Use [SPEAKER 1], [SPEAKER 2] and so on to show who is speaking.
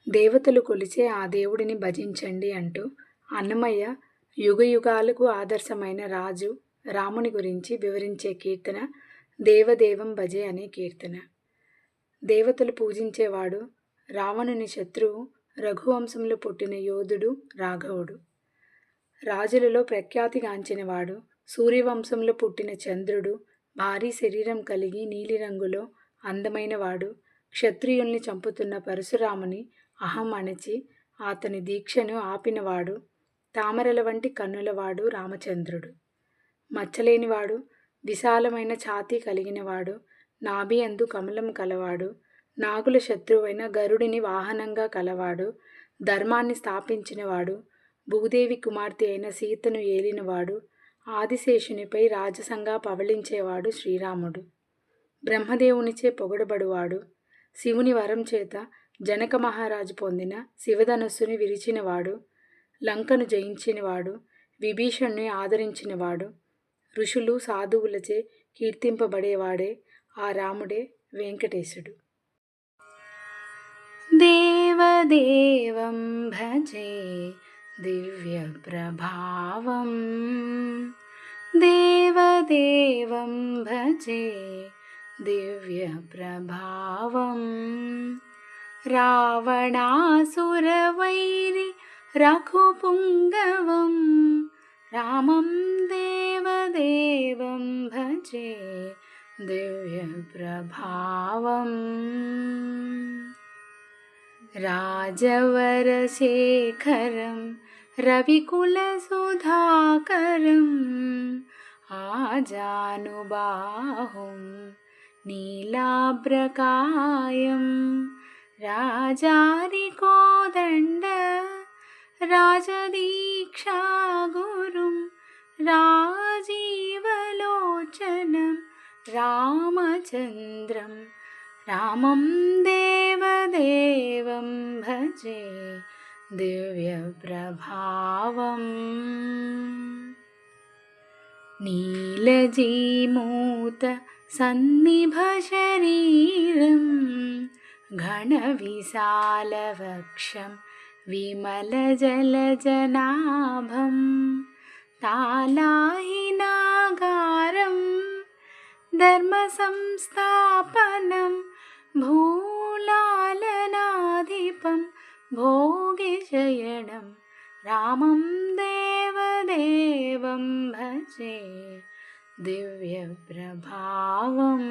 [SPEAKER 1] దేవతలు కొలిచే ఆ దేవుడిని భజించండి అంటూ అన్నమయ్య యుగయుగాలకు ఆదర్శమైన రాజు రాముని గురించి వివరించే కీర్తన దేవదేవం భజే అనే కీర్తన. దేవతలు పూజించేవాడు, రావణుని శత్రువు, రఘువంశంలో పుట్టిన యోధుడు రాఘవుడు. రాజులలో ప్రఖ్యాతిగాంచినవాడు, సూర్యవంశంలో పుట్టిన చంద్రుడు, భారీ శరీరం కలిగి నీలిరంగులో అందమైనవాడు, క్షత్రియుల్ని చంపుతున్న పరశురాముని అహం అణచి అతని దీక్షను ఆపినవాడు, తామరల వంటి కన్నులవాడు రామచంద్రుడు. మచ్చలేనివాడు, విశాలమైన ఛాతీ కలిగినవాడు, నాభి అందు కమలం కలవాడు, నాగుల శత్రువైన గరుడిని వాహనంగా కలవాడు, ధర్మాన్ని స్థాపించినవాడు, భూదేవి కుమార్తె అయిన సీతను ఏలినవాడు, ఆదిశేషునిపై రాజసంగా పవళించేవాడు శ్రీరాముడు. బ్రహ్మదేవునిచే పొగడబడువాడు, శివుని వరం చేత జనక మహారాజు పొందిన శివధనుస్సుని విరిచినవాడు, లంకను జయించినవాడు, విభీషణ్ణి ఆదరించినవాడు, ఋషులు సాధువులచే కీర్తింపబడేవాడే ఆ రాముడే వెంకటేశుడు. దేవదేవం భజే దివ్య ప్రభావం, దేవదేవం భజే దివ్య ప్రభావం, రావణాసురవైరి రఘుపుంగవం, రామం దేవదేవం భజే దివ్య ప్రభావం, రాజవరశేఖరం రవికులసుధాకరం, ఆజానుబాహుం నీలాభ్రకాయం, రాజారికోదండ రాజదీక్షాగురుం, రాజీవలోచనం రామచంద్రం, రామం దేవదేవం భజే దివ్య ప్రభావం, నీలజీమూత సన్నిభ శరీరం, ఘనవిశాలవక్షం విమలజలజనాభం, తాలాహినాగారం ధర్మసంస్థాపనం, భూలాలనాధిపం భోగిశయనం, రామం దేవదేవం భజే దివ్య ప్రభావం.